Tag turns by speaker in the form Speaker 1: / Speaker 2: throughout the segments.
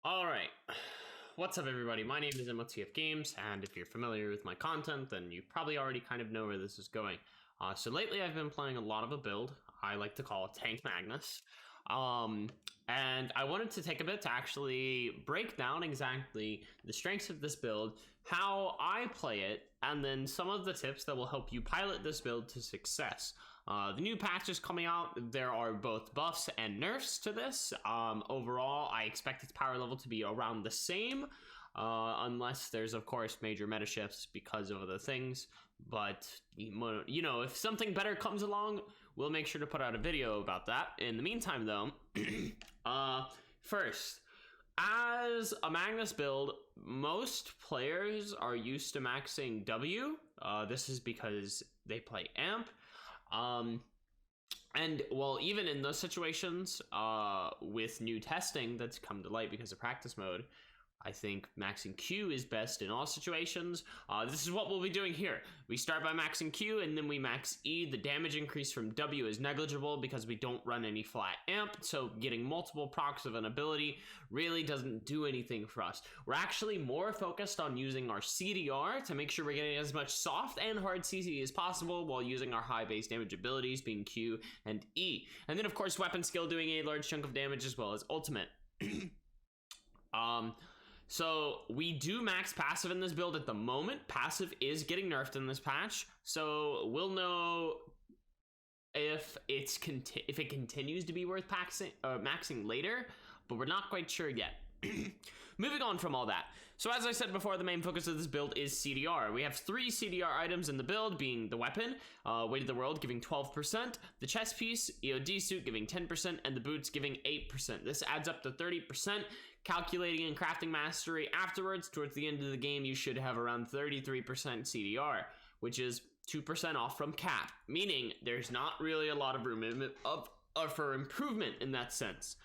Speaker 1: Alright, what's up everybody? My name is MOTFGames, and if you're familiar with my content, then you probably already kind of know where this is going. So lately I've been playing a lot of a build I like to call Tank Magnus. And I wanted to take a bit to actually break down exactly the strengths of this build, how I play it, and then some of the tips that will help you pilot this build to success. The new patch is coming out. There are both buffs and nerfs to this. Overall, I expect its power level to be around the same, unless there's, of course, major meta shifts because of other things. But, you know, if something better comes along, we'll make sure to put out a video about that. In the meantime, though, first, as a Magnus build, most players are used to maxing W. This is because they play AMP. And well, even in those situations, with new testing that's come to light because of practice mode, I think maxing Q is best in all situations. This is what we'll be doing here. We start by maxing Q and then we max E. The damage increase from W is negligible because we don't run any flat amp, so getting multiple procs of an ability really doesn't do anything for us. We're actually more focused on using our CDR to make sure we're getting as much soft and hard CC as possible while using our high base damage abilities being Q and E. And then of course weapon skill doing a large chunk of damage as well as ultimate. So we do max passive in this build at the moment. Passive is getting nerfed in this patch, so we'll know if it continues to be worth maxing later, but we're not quite sure yet. Moving on from all that. So as I said before, the main focus of this build is CDR. We have 3 CDR items in the build, being the weapon, Weight of the World giving 12%, the chest piece, EOD suit giving 10%, and the boots giving 8%. This adds up to 30%. Calculating and crafting mastery afterwards, towards the end of the game, you should have around 33% CDR, which is 2% off from cap, meaning there's not really a lot of room for improvement in that sense.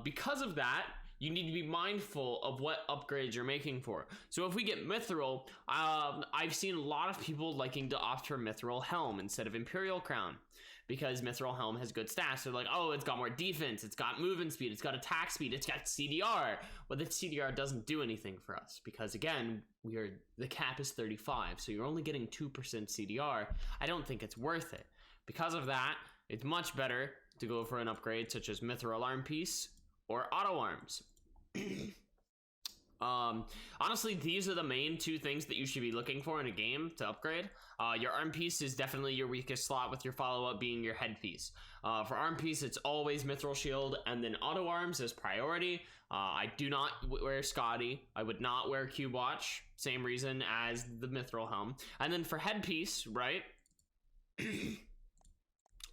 Speaker 1: Because of that, you need to be mindful of what upgrades you're making for. So if we get Mithril, I've seen a lot of people liking to opt for Mithril Helm instead of Imperial Crown, because Mithril Helm has good stats. They're like, oh, it's got more defense, it's got movement speed, it's got attack speed, it's got CDR. But the CDR doesn't do anything for us because, again, the cap is 35, so you're only getting 2% CDR. I don't think it's worth it. Because of that, it's much better to go for an upgrade such as Mithril Arm Piece or Auto Arms. Honestly, these are the main 2 things that you should be looking for in a game to upgrade. Your arm piece is definitely your weakest slot, with your follow-up being your headpiece. For arm piece, it's always Mithril Shield, and then auto arms is priority. I do not wear Scotty. I would not wear Cube Watch. Same reason as the Mithril Helm. And then for headpiece, right?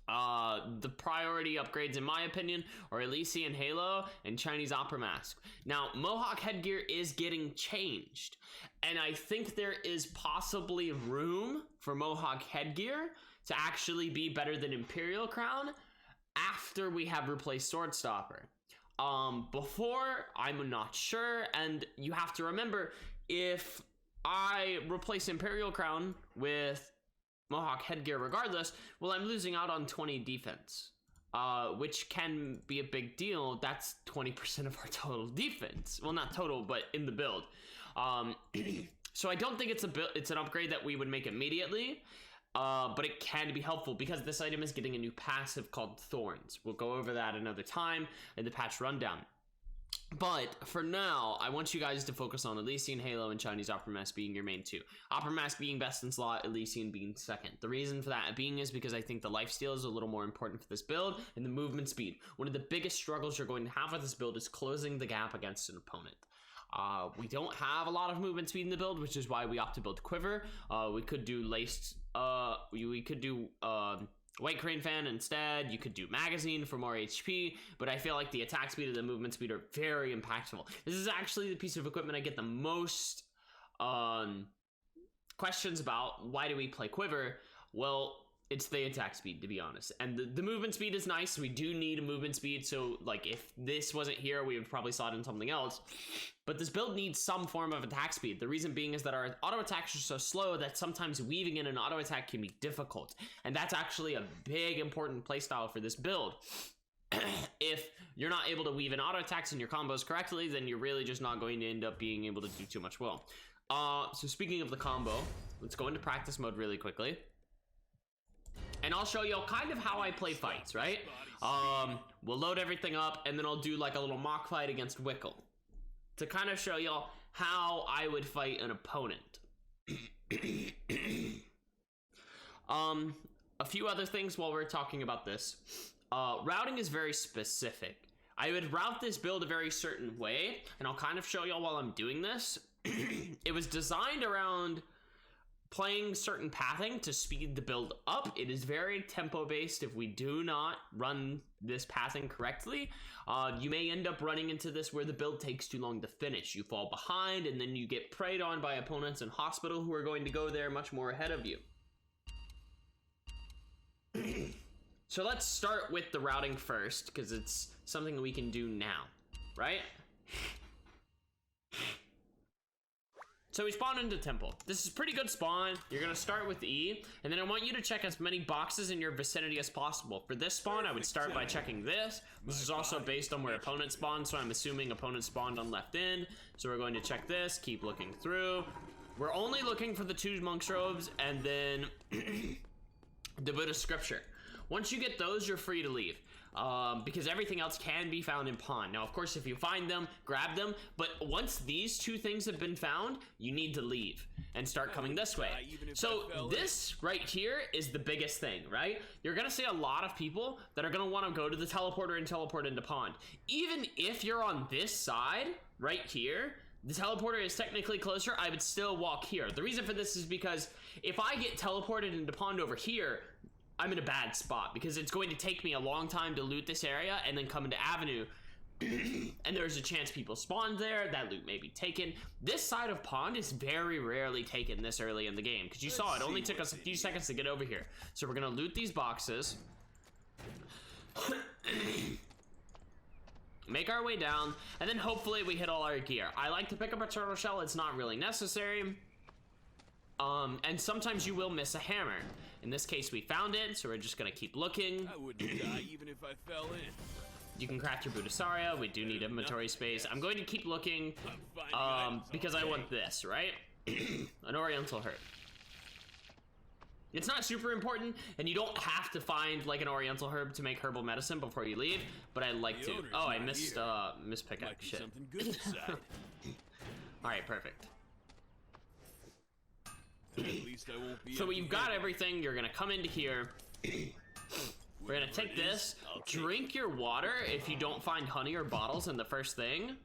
Speaker 1: The priority upgrades, in my opinion, are ERCI and Halo and Chinese Opera Mask. Now, Mohawk headgear is getting changed, and I think there is possibly room for Mohawk headgear to actually be better than Imperial Crown after we have replaced Sword Stopper. Before, I'm not sure, and you have to remember, if I replace Imperial Crown with Mohawk headgear regardless, well, I'm losing out on 20 defense, which can be a big deal. That's 20% of our total defense. Well, not total, but in the build. So I don't think it's an upgrade that we would make immediately, but it can be helpful because this item is getting a new passive called Thorns. We'll go over that another time in the patch rundown. But for now, I want you guys to focus on ERCI and Halo and Chinese Opera Mask being your main 2. Opera Mask being best in slot, ERCI being second. The reason for that being is because I think the lifesteal is a little more important for this build, and the movement speed. One of the biggest struggles you're going to have with this build is closing the gap against an opponent. We don't have a lot of movement speed in the build, which is why we opt to build Quiver. We could do laced, we could do White Crane Fan instead. You could do Magazine for more HP, but I feel like the attack speed and the movement speed are very impactful. This is actually the piece of equipment I get the most questions about. Why do we play Quiver? Well, it's the attack speed, to be honest. And the movement speed is nice. We do need a movement speed, so like if this wasn't here, we would probably saw it in something else. But this build needs some form of attack speed. The reason being is that our auto attacks are so slow that sometimes weaving in an auto attack can be difficult. And that's actually a big important playstyle for this build. if you're not able to weave in auto attacks and your combos correctly, then you're really just not going to end up being able to do too much well. So speaking of the combo, let's go into practice mode really quickly. And I'll show you kind of how I play fights, right? We'll load everything up, and then I'll do like a little mock fight against Wickeline to kind of show y'all how I would fight an opponent. A few other things while we're talking about this. Routing is very specific. I would route this build a very certain way, and I'll kind of show y'all while I'm doing this. It was designed around playing certain pathing to speed the build up. It is very tempo based. If we do not run this pathing correctly, you may end up running into this where the build takes too long to finish. You fall behind, and then you get preyed on by opponents in hospital who are going to go there much more ahead of you. So let's start with the routing first, because it's something we can do now, right? So we spawn into temple. This is pretty good spawn. You're gonna start with E, and then I want you to check as many boxes in your vicinity as possible. For this spawn, I would start by checking this. This is also based on where opponents spawn, so I'm assuming opponents spawned on left end. So we're going to check this, keep looking through. We're only looking for the 2 monk's robes, and then the Buddha scripture. Once you get those, you're free to leave, because everything else can be found in pawn. Now, of course, if you find them, grab them, but once these 2 things have been found, you need to leave and start coming this way. So this right here is the biggest thing, right? You're gonna see a lot of people that are gonna want to go to the teleporter and teleport into pawn. Even if you're on this side right here, the teleporter is technically closer, I would still walk here. The reason for this is because if I get teleported into pond over here, I'm in a bad spot, because it's going to take me a long time to loot this area and then come into avenue. And there's a chance people spawn there, that loot may be taken. This side of pond is very rarely taken this early in the game, because you saw it only took us a few seconds to get over here. So we're gonna loot these boxes. Make our way down, and then hopefully we hit all our gear. I like to pick up a turtle shell, it's not really necessary. And sometimes you will miss a hammer. In this case, we found it, so we're just gonna keep looking. I wouldn't die even if I fell in. You can craft your Buddhasaria. We do need inventory space. I'm going to keep looking, because I want this, right? An Oriental herb. It's not super important, and you don't have to find like an Oriental herb to make herbal medicine before you leave, but I'd like to. Oh, I missed pickaxe. Shit. All right, perfect. So you've got everything. You're gonna come into here. We're gonna take this, drink your water if you don't find honey or bottles in the first thing,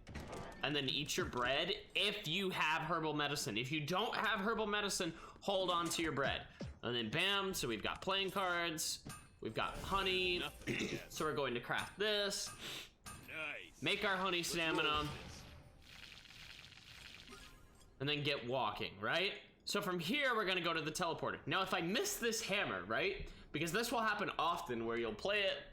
Speaker 1: and then eat your bread if you have herbal medicine. If you don't have herbal medicine, hold on to your bread. And then bam, so we've got playing cards, we've got honey, so we're going to craft this, make our honey stamina, and then get walking, right? So from here, we're gonna go to the teleporter. Now, if I miss this hammer, right? Because this will happen often where you'll play it,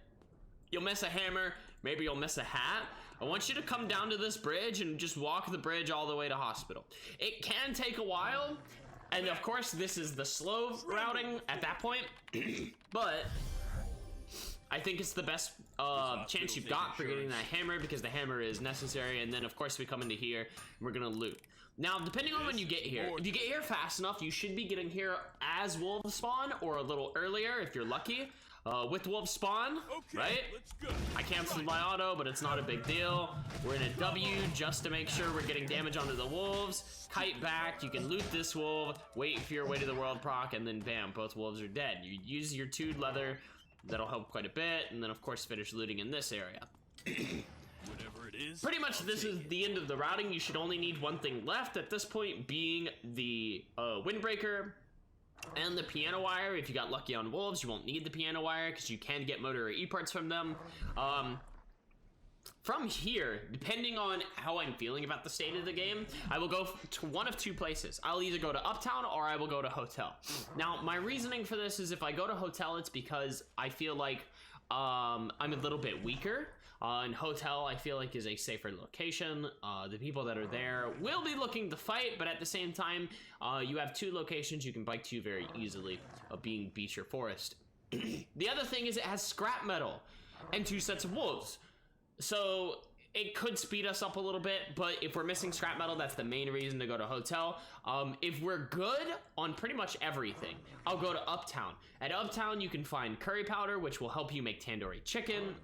Speaker 1: you'll miss a hammer, maybe you'll miss a hat. I want you to come down to this bridge and just walk the bridge all the way to hospital. It can take a while, and of course, this is the slow routing at that point, but I think it's the best chance you've got for getting that hammer, because the hammer is necessary. And then of course we come into here and we're gonna loot. Now, depending on when you get here, if you get here fast enough, you should be getting here as wolves spawn, or a little earlier if you're lucky. With wolves spawn, right? I canceled my auto, but it's not a big deal. We're in a W just to make sure we're getting damage onto the wolves. Kite back, you can loot this wolf, wait for your way to the world proc, and then bam, both wolves are dead. You use your 2 leather, that'll help quite a bit, and then of course finish looting in this area. Whatever it is, pretty much this is the end of the routing. You should only need one thing left at this point, being the windbreaker and the piano wire. If you got lucky on wolves, you won't need the piano wire because you can get motor or e-parts from them. From here, depending on how I'm feeling about the state of the game, I will go to one of 2 places. I'll either go to Uptown or I will go to Hotel. Now, my reasoning for this is if I go to Hotel, it's because I feel like I'm a little bit weaker. And Hotel, I feel like, is a safer location. The people that are there will be looking to fight, but at the same time, you have 2 locations you can bike to very easily, being beach or forest. The other thing is it has scrap metal. and 2 sets of wolves. So it could speed us up a little bit, but if we're missing scrap metal, that's the main reason to go to hotel. If we're good on pretty much everything, I'll go to Uptown. At Uptown, you can find curry powder, which will help you make tandoori chicken,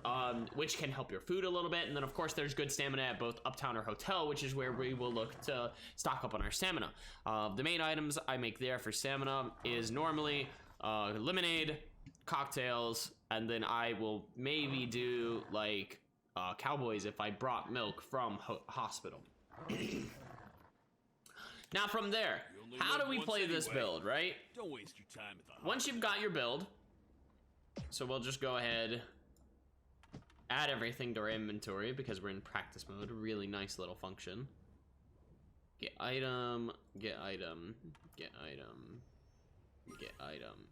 Speaker 1: which can help your food a little bit. And then, of course, there's good stamina at both Uptown or Hotel, which is where we will look to stock up on our stamina. The main items I make there for stamina is normally lemonade, cocktails, and then I will maybe do, like, cowboys if I brought milk from hospital. Now from there, how do we play this build, right?
Speaker 2: Don't waste your time at the
Speaker 1: Once you've got your build, so we'll just go ahead, add everything to our inventory because we're in practice mode. Really nice little function. Get item, get item, get item, get item.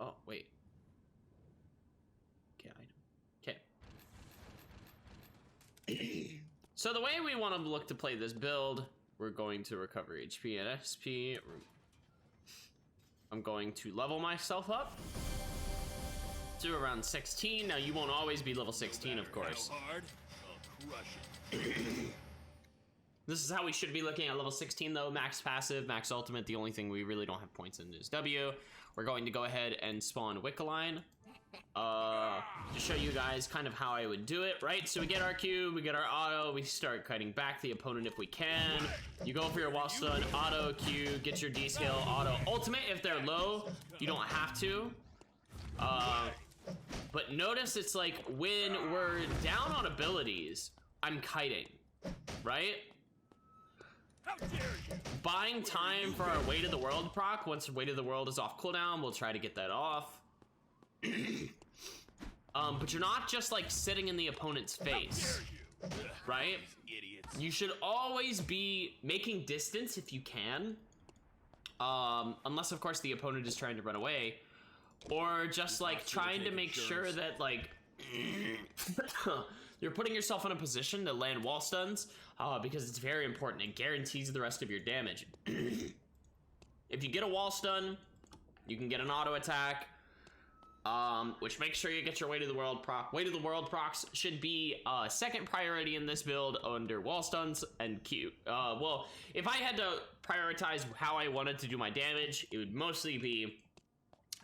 Speaker 1: Oh, wait. Get item. Okay. So the way we want to look to play this build, we're going to recover HP and SP. I'm going to level myself up to around 16. Now you won't always be level 16, of course. This is how we should be looking at level 16 though. Max passive, max ultimate. The only thing we really don't have points in is W. We're going to go ahead and spawn Wickeline. To show you guys kind of how I would do it, right? So we get our Q, we get our auto, we start cutting back the opponent if we can. You go for your wall stun, auto, Q, get your D scale, auto, ultimate if they're low, you don't have to. But notice it's like when we're down on abilities, I'm kiting, right? Buying time for our Weight of the World proc. Once Weight of the World is off cooldown, we'll try to get that off. But you're not just like sitting in the opponent's face, right? You should always be making distance if you can, unless of course the opponent is trying to run away, or just like trying to make sure that like you're putting yourself in a position to land wall stuns, because it's very important. It guarantees the rest of your damage. If you get a wall stun, you can get an auto attack, which makes sure you get your Weight of the World proc. Weight of the World procs should be second priority in this build under wall stuns and Q. Well, if I had to prioritize how I wanted to do my damage, it would mostly be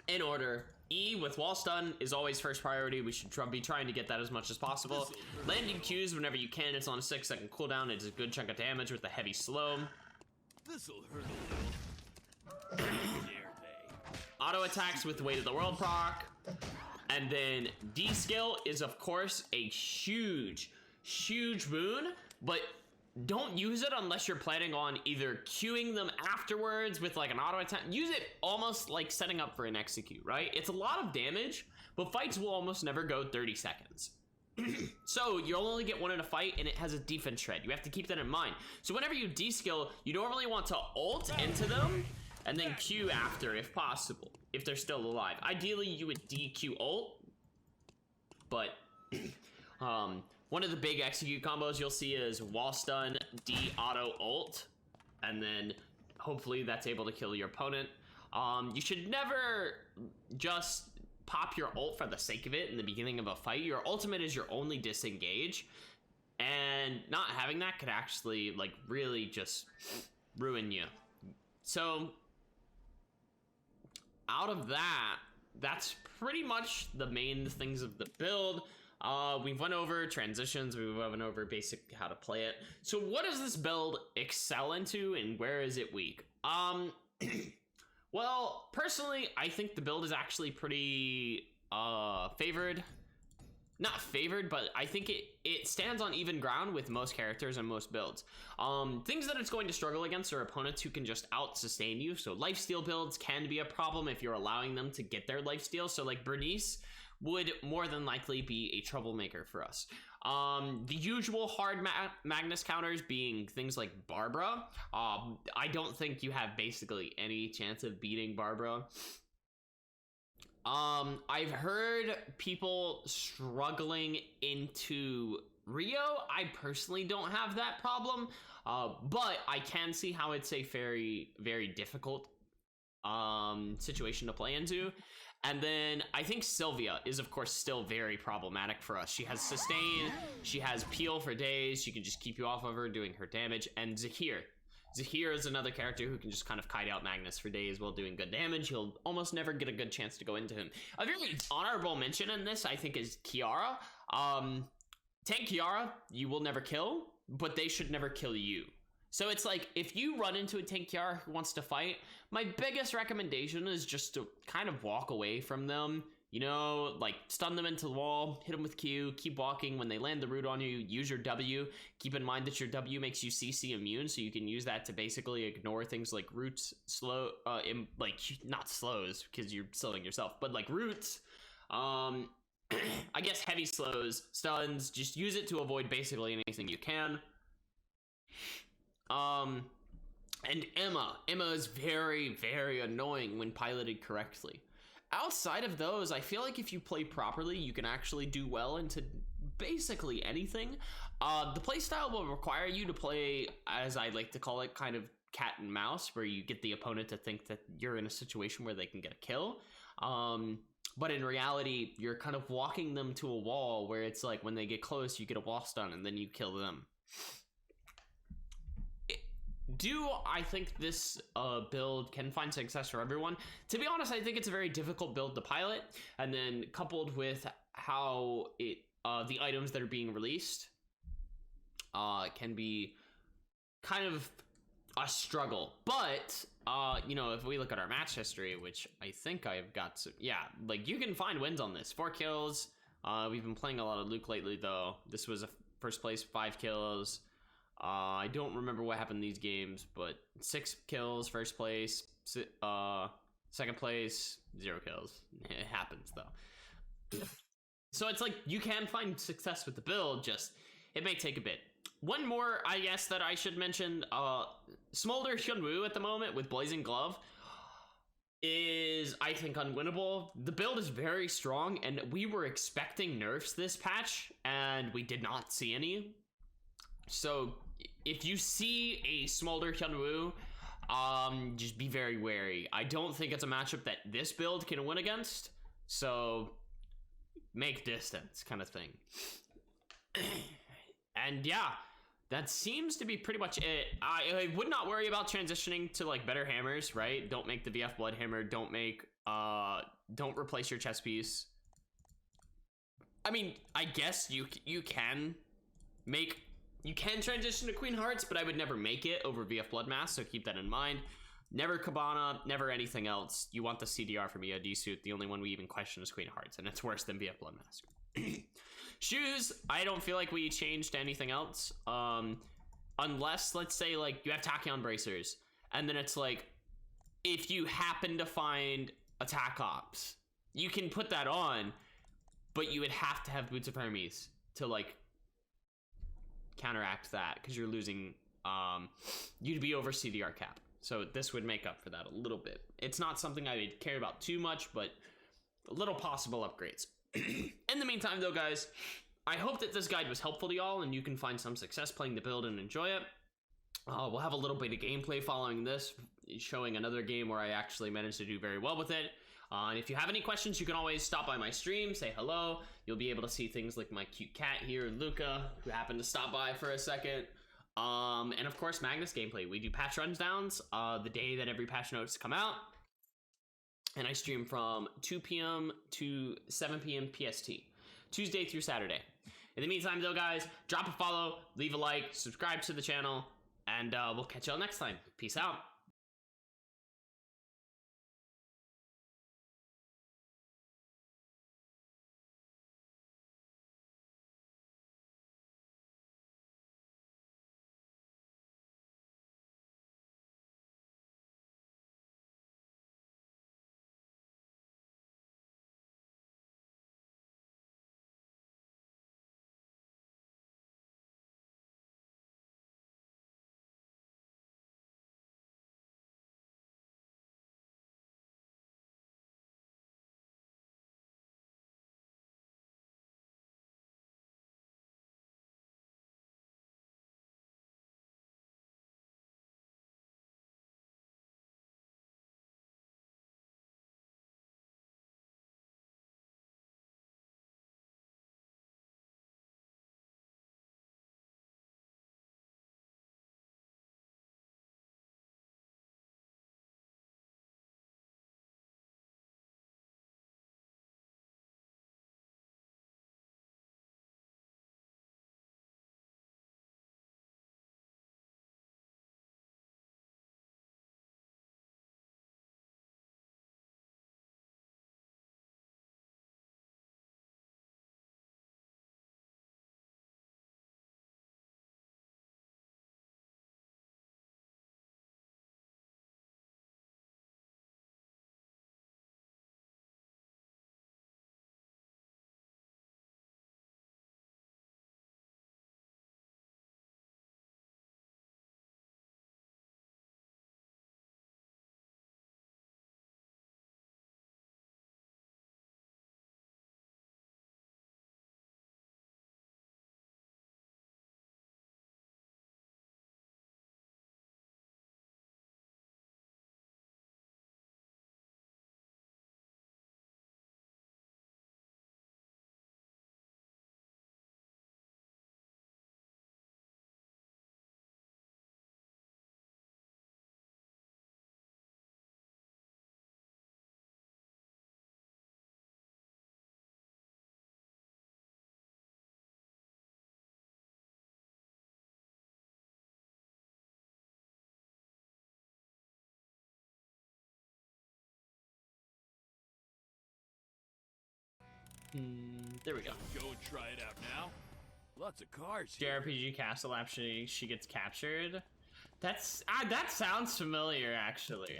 Speaker 1: in order. E with wall stun is always first priority. We should be trying to get that as much as possible. Landing Qs whenever you can. It's on a 6-second cooldown. It's a good chunk of damage with a heavy slow.
Speaker 2: This'll hurt a little.
Speaker 1: Auto attacks with Weight of the World proc. And then D skill is of course a huge boon, but don't use it unless you're planning on either queuing them afterwards with like an auto attack. Use it almost like setting up for an execute, right? It's a lot of damage, but fights will almost never go 30 seconds. So you'll only get one in a fight, and it has a defense shred. You have to keep that in mind. So whenever you D-skill, you normally want to ult into them and then Q after if possible, if they're still alive. Ideally, you would DQ ult, but one of the big execute combos you'll see is wall stun, D auto ult, and then hopefully that's able to kill your opponent. You should never just pop your ult for the sake of it in the beginning of a fight. Your ultimate is your only disengage, and not having that could actually like really just ruin you. So out of that, that's pretty much the main things of the build. We've went over transitions, we've went over basic how to play it. So what does this build excel into, and where is it weak? Well, personally, I think the build is actually pretty favored. Not favored, but I think it stands on even ground with most characters and most builds. Things that it's going to struggle against are opponents who can just out-sustain you. So lifesteal builds can be a problem if you're allowing them to get their lifesteal. So like Bernice would more than likely be a troublemaker for us. The usual hard Magnus counters being things like Barbara. I don't think you have basically any chance of beating Barbara. I've heard people struggling into Rio. I personally don't have that problem, but I can see how it's a very, very difficult situation to play into. And then I think Sylvia is, of course, still very problematic for us. She has sustain, she has peel for days, she can just keep you off of her doing her damage, and Zahir. Zahir is another character who can just kind of kite out Magnus for days while doing good damage. You'll almost never get a good chance to go into him. A very honorable mention in this, I think, is Kiara. Tank Kiara, you will never kill, but they should never kill you. So it's like, if you run into a tank Kiara who wants to fight, my biggest recommendation is just to kind of walk away from them. You know, like stun them into the wall, hit them with Q, keep walking. When they land the root on you, use your W. Keep in mind that your W makes you CC immune, so you can use that to basically ignore things like roots, like not slows because you're slowing yourself, but like roots. I guess heavy slows, stuns. Just use it to avoid basically anything you can. And Emma is very, very annoying when piloted correctly. Outside of those, I feel like if you play properly, you can actually do well into basically anything. The playstyle will require you to play, as I like to call it, kind of cat and mouse, where you get the opponent to think that you're in a situation where they can get a kill. But in reality, you're kind of walking them to a wall where it's like when they get close, you get a wall stun and then you kill them. I think this build can find success for everyone? To be honest, I think it's a very difficult build to pilot, and then coupled with how it the items that are being released can be kind of a struggle. But you know, if we look at our match history, which I think I've got some, yeah, like you can find wins on this. 4 kills. We've been playing a lot of Luke lately, though. This was a first place, 5 kills. I don't remember what happened in these games, but 6 kills, first place, second place, 0 kills. It happens, though. So it's like, you can find success with the build, just, it may take a bit. One more, I guess, that I should mention, Smolder Hyunwoo at the moment with Blazing Glove is, I think, unwinnable. The build is very strong, and we were expecting nerfs this patch, and we did not see any. So if you see a Smolder Hyunwoo, just be very wary. I don't think it's a matchup that this build can win against, so make distance kind of thing. And yeah, that seems to be pretty much it. I would not worry about transitioning to like better hammers, right? Don't make the VF Blood Hammer, don't replace your chest piece. I mean, I guess you can transition to Queen Hearts, but I would never make it over VF Blood Mask, so keep that in mind. Never Cabana, never anything else. You want the CDR from EOD suit. The only one we even question is Queen Hearts, and it's worse than VF Blood Mask. Shoes, I don't feel like we changed anything else. Unless, let's say, like, you have Tachyon Bracers, and then it's like, if you happen to find Attack Ops, you can put that on, but you would have to have Boots of Hermes to, like, counteract that, because you're losing, you'd be over CDR cap. So this would make up for that a little bit. It's not something I would care about too much, but little possible upgrades. In the meantime, though, guys, I hope that this guide was helpful to y'all and you can find some success playing the build and enjoy it. We'll have a little bit of gameplay following this, showing another game where I actually managed to do very well with it. And if you have any questions, you can always stop by my stream, say hello. You'll be able to see things like my cute cat here, Luca, who happened to stop by for a second. And of course, Magnus gameplay. We do patch runs downs the day that every patch notes come out. And I stream from 2 p.m. to 7 p.m. PST, Tuesday through Saturday. In the meantime, though, guys, drop a follow, leave a like, subscribe to the channel, and we'll catch y'all next time. Peace out. There we go.
Speaker 2: Go and try it out now. Lots of cars here.
Speaker 1: JRPG Castle actually, she gets captured. That's that sounds familiar actually.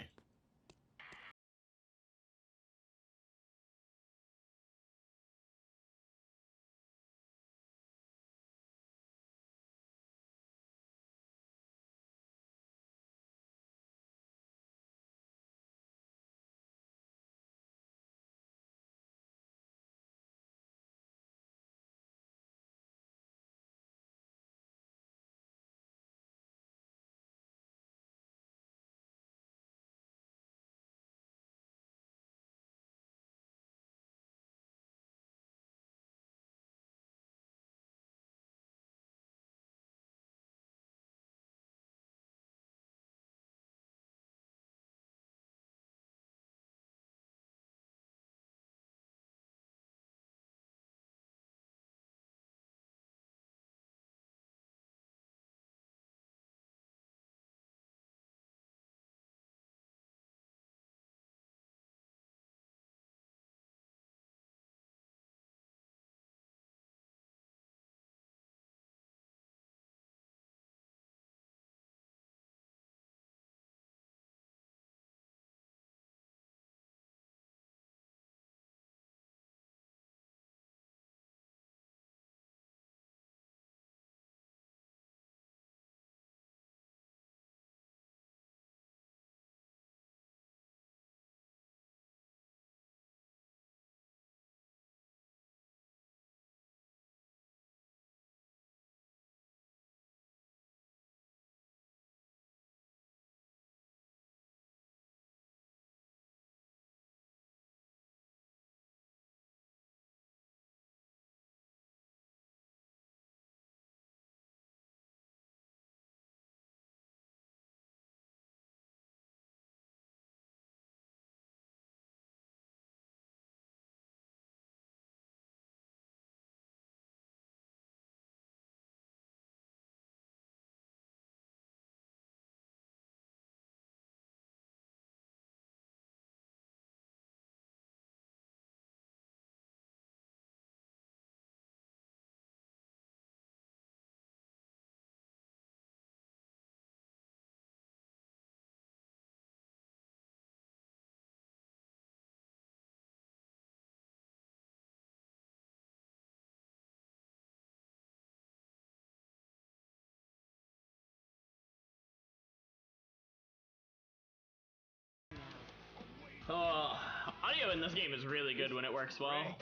Speaker 1: Oh, audio in this game is really good when it works well.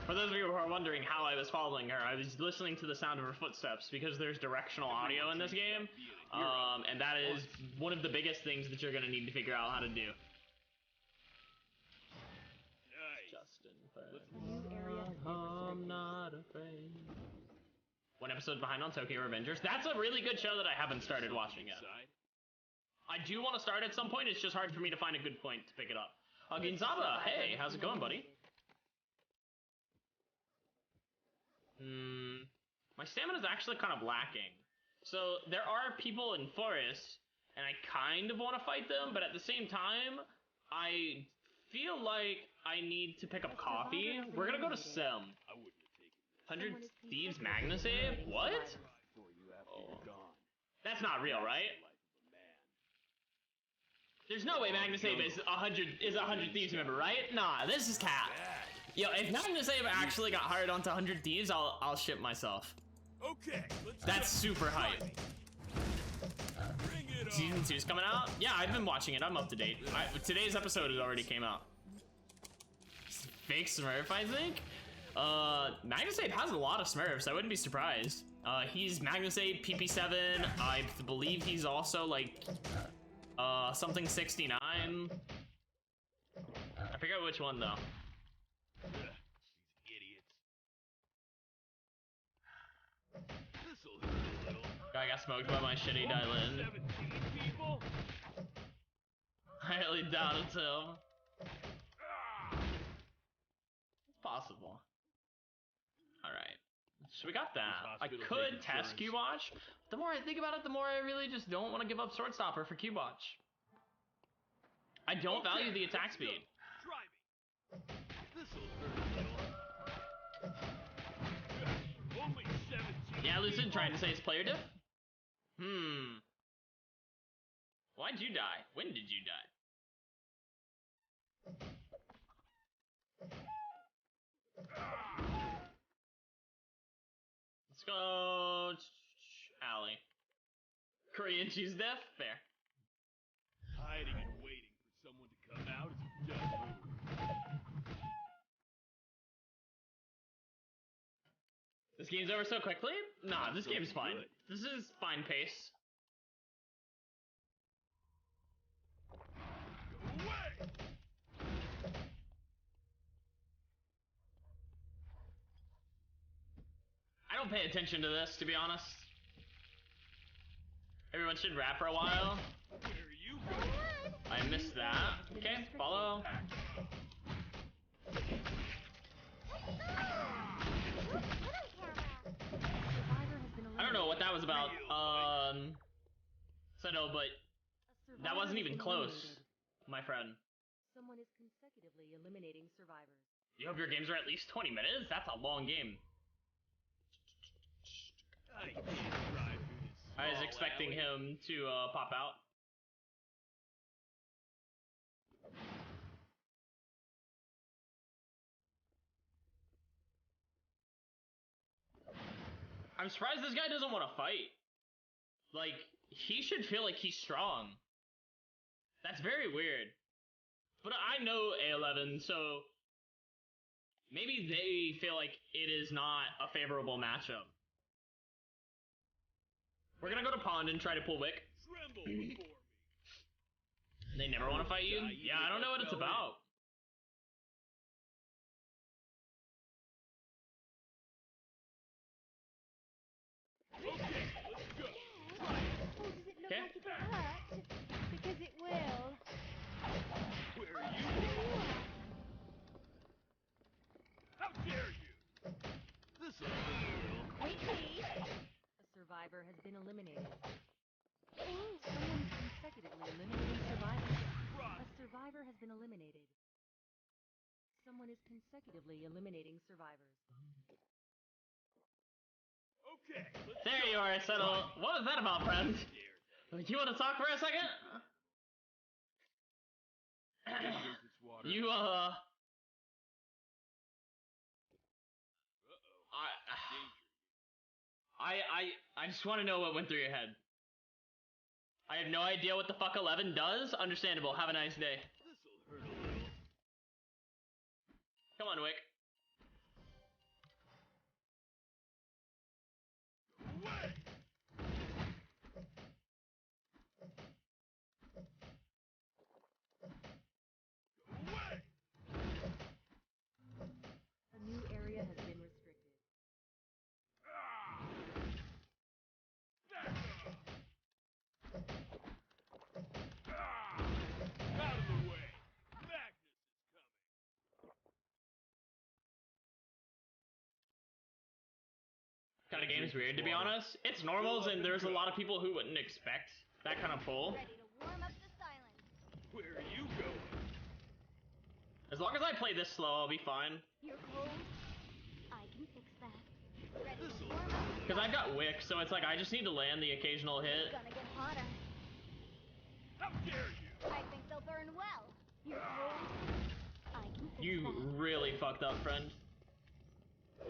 Speaker 1: For those of you who are wondering how I was following her, I was listening to the sound of her footsteps because there's directional audio in this game, and that is one of the biggest things that you're going to need to figure out how to do. I'm not afraid. One episode behind on Tokyo Revengers. That's a really good show that I haven't started watching yet. I do want to start at some point, it's just hard for me to find a good point to pick it up. Ginzaba, hey, how's it going, buddy? My stamina's actually kind of lacking. So, there are people in forests, and I kind of want to fight them, but at the same time, I feel like I need to pick up coffee. We're gonna go to Sim. 100 Thieves Magnus save? What? Oh. That's not real, right? There's no way Magnus Abe is a 100 Thieves member, right? Nah, this is cap. Yo, if Magnus Abe actually got hired onto 100 Thieves, I'll ship myself.
Speaker 2: Okay,
Speaker 1: that's super hype. Season 2 is coming out? Yeah, I've been watching it. I'm up to date. Today's episode has already came out. Fake Smurf, I think? Magnus Abe has a lot of Smurfs. I wouldn't be surprised. He's Magnus Abe, PP7. I believe he's also like something 69. I forget which one though. I got smoked by my shitty Dailin. I highly doubt it too. Possible. Alright. So we got that. I could test Q-Watch. The more I think about it, the more I really just don't want to give up Sword Stopper for I don't value the attack speed.
Speaker 2: This'll hurt a little. Only 17.
Speaker 1: Yeah, Lucid trying to say it's player diff? Why'd you die? When did you die? Let's go... Alley. Korean cheese death? Fair.
Speaker 2: Hiding and waiting for someone to come out is a dumb move.
Speaker 1: This game's over so quickly? Nah, this game's fine.
Speaker 2: Good.
Speaker 1: This is fine pace.
Speaker 2: Go away!
Speaker 1: I don't pay attention to this, to be honest. Everyone should rap for a while.
Speaker 2: Where are you going?
Speaker 1: I missed that. Okay, follow. I don't know what that was about. So no, but that wasn't even close, my friend.
Speaker 3: Someone is consecutively eliminating survivors.
Speaker 1: You hope your games are at least 20 minutes? That's a long game.
Speaker 2: I can't drive through this
Speaker 1: I was
Speaker 2: small
Speaker 1: expecting
Speaker 2: alley.
Speaker 1: him to pop out. I'm surprised this guy doesn't want to fight. Like, he should feel like he's strong. That's very weird. But I know A11, so maybe they feel like it is not a favorable matchup. We're gonna go to Pond and try to pull Wick.
Speaker 2: Tremble before me.
Speaker 1: They never want to fight you? Yeah, I don't know what it's about.
Speaker 2: Okay, let's go.
Speaker 3: Oh, does it look
Speaker 1: Okay.
Speaker 3: like it hurt? Because it will.
Speaker 2: Where are you going? How dare you? This'll hurt a little.
Speaker 3: Wait, please. A survivor has been eliminated. Someone is consecutively eliminating survivors. A survivor has been eliminated. Someone is consecutively eliminating survivors.
Speaker 2: Okay, let's
Speaker 1: There you are, Settle. What was that about, friend? You want to talk for a second?
Speaker 2: drink this water.
Speaker 1: You,
Speaker 2: Uh-oh. Danger.
Speaker 1: I just want to know what went through your head. I have no idea what the fuck 11 does. Understandable. Have a nice day.
Speaker 2: This'll hurt a little.
Speaker 1: Come on, Wick.
Speaker 2: Go away! Go away!
Speaker 3: A new area has been restricted.
Speaker 2: Ah! Back up! Ah! Out of the way! Magnus is coming!
Speaker 1: Kind of game's weird, to be honest. It's normals, and there's a lot of people who wouldn't expect that kind of pull.
Speaker 4: Ready to warm up the silence.
Speaker 2: Where are you going?
Speaker 1: As long as I play this slow, I'll be fine.
Speaker 4: You're cold? I can fix that. Ready to
Speaker 2: This'll
Speaker 4: warm
Speaker 2: hurt
Speaker 4: up
Speaker 2: a
Speaker 4: the
Speaker 2: little.
Speaker 1: Because I've got Wick, so it's like I just need to land the occasional hit.
Speaker 4: It's gonna get hotter.
Speaker 2: How dare you?
Speaker 4: I think they'll burn well. You're cold? I can fix
Speaker 1: You
Speaker 4: that.
Speaker 1: really fucked up, friend.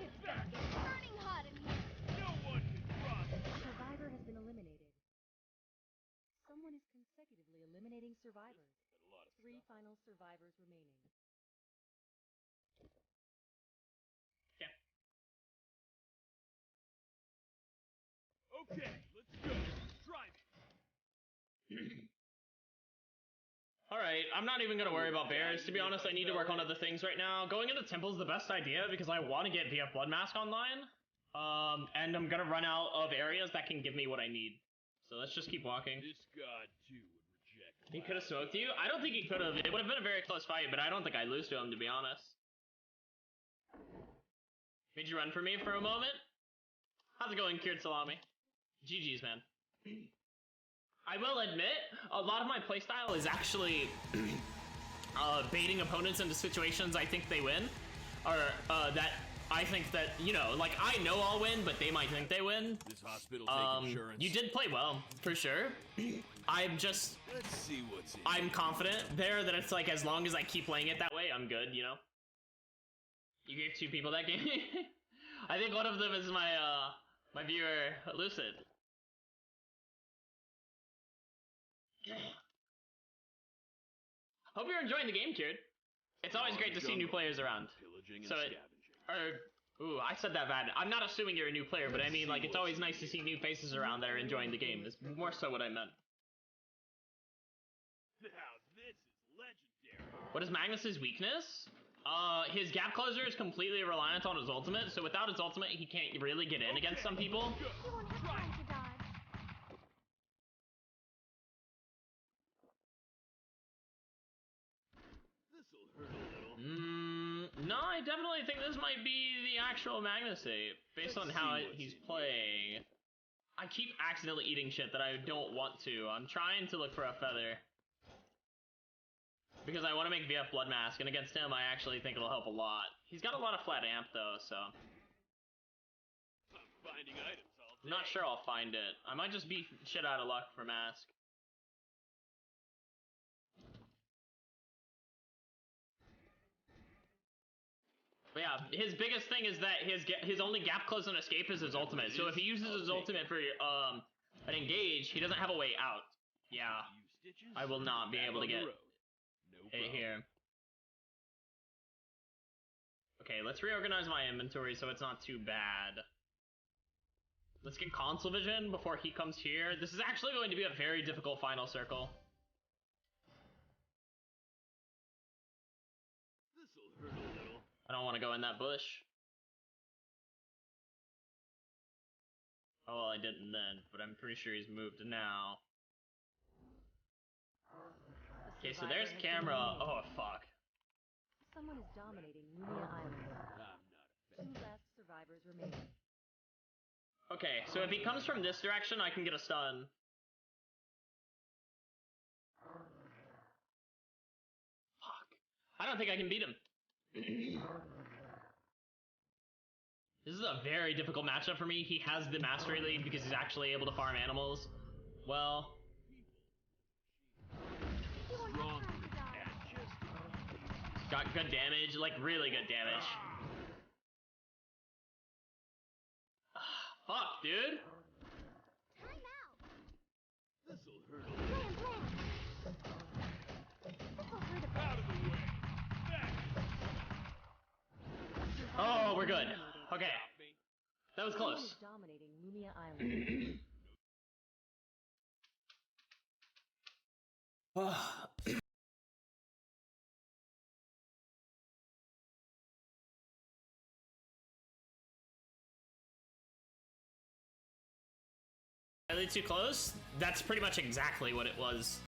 Speaker 4: It's gonna get burning hot in here.
Speaker 2: No one can cross
Speaker 3: A
Speaker 2: me.
Speaker 3: survivor has been eliminated. Someone is consecutively eliminating survivors.
Speaker 2: Got a lot of
Speaker 3: 3 final survivors remaining.
Speaker 1: Okay.
Speaker 2: Okay, let's go. Drive it.
Speaker 1: Alright, I'm not even gonna worry about bears. To be honest, I need to work on other things right now. Going into Temple's the best idea because I want to get VF Blood Mask online. And I'm gonna run out of areas that can give me what I need. So let's just keep walking.
Speaker 2: This god too would reject.
Speaker 1: He could have smoked you? I don't think he could have. It would have been a very close fight, but I don't think I'd lose to him, to be honest. Made you run for me for a moment? How's it going, Cured Salami? GG's, man. I will admit, a lot of my playstyle is actually baiting opponents into situations I think they win. or that I think that, you know, like, I know I'll win, but they might think they win.
Speaker 2: This hospital take insurance.
Speaker 1: You did play well, for sure.
Speaker 2: Let's see what's in.
Speaker 1: I'm confident there that it's like, as long as I keep playing it that way, I'm good, you know? You gave 2 people that game? I think one of them is my, my viewer, Lucid. Hope you're enjoying the game, Kieran. It's always great to see new players around.
Speaker 2: Pillaging and
Speaker 1: So
Speaker 2: scavenging.
Speaker 1: Ooh, I said that bad. I'm not assuming you're a new player, but I mean, like, it's always nice to see new faces around that are enjoying the game. It's more so what I meant.
Speaker 2: Now this is legendary.
Speaker 1: What is Magnus's weakness? His gap closer is completely reliant on his ultimate, so without his ultimate, he can't really get in against some people.
Speaker 4: You won't have time to dodge.
Speaker 2: This'll hurt a little.
Speaker 1: No, I definitely think this might be the actual Magnus ape, based on how he's playing. I keep accidentally eating shit that I don't want to. I'm trying to look for a feather. Because I want to make VF Blood Mask, and against him, I actually think it'll help a lot. He's got a lot of flat amp, though, so...
Speaker 2: I'm finding items all day.
Speaker 1: I'm not sure I'll find it. I might just be shit out of luck for Mask. But yeah, his biggest thing is that his only gap close and escape is his ultimate. So if he uses his ultimate for an engage, he doesn't have a way out. Yeah, I will not be able to get it here. Okay, let's reorganize my inventory so it's not too bad. Let's get console vision before he comes here. This is actually going to be a very difficult final circle.
Speaker 2: This'll hurt a little.
Speaker 1: I don't want to go in that bush. Oh, well, I didn't then, but I'm pretty sure he's moved now. Okay, so there's camera. Oh, fuck.
Speaker 3: Someone is dominating Lumia Island.
Speaker 2: I'm not
Speaker 3: 2 last survivors remaining.
Speaker 1: Okay, so if he comes from this direction, I can get a stun. Fuck. I don't think I can beat him. This is a very difficult matchup for me. He has the mastery lead because he's actually able to farm animals. Well...
Speaker 4: You won't have
Speaker 2: wrong.
Speaker 4: time to dodge.
Speaker 1: Got good damage, like really good damage. Fuck, dude.
Speaker 4: Time out.
Speaker 2: This'll hurt a little.
Speaker 4: Plan. This'll hurt a bit.
Speaker 2: Out of the way. Back.
Speaker 1: Oh, we're good. Okay,
Speaker 2: Stop me.
Speaker 1: that was
Speaker 3: Someone
Speaker 1: close.
Speaker 3: is dominating Lumia Island.
Speaker 1: Slightly too close? That's pretty much exactly what it was.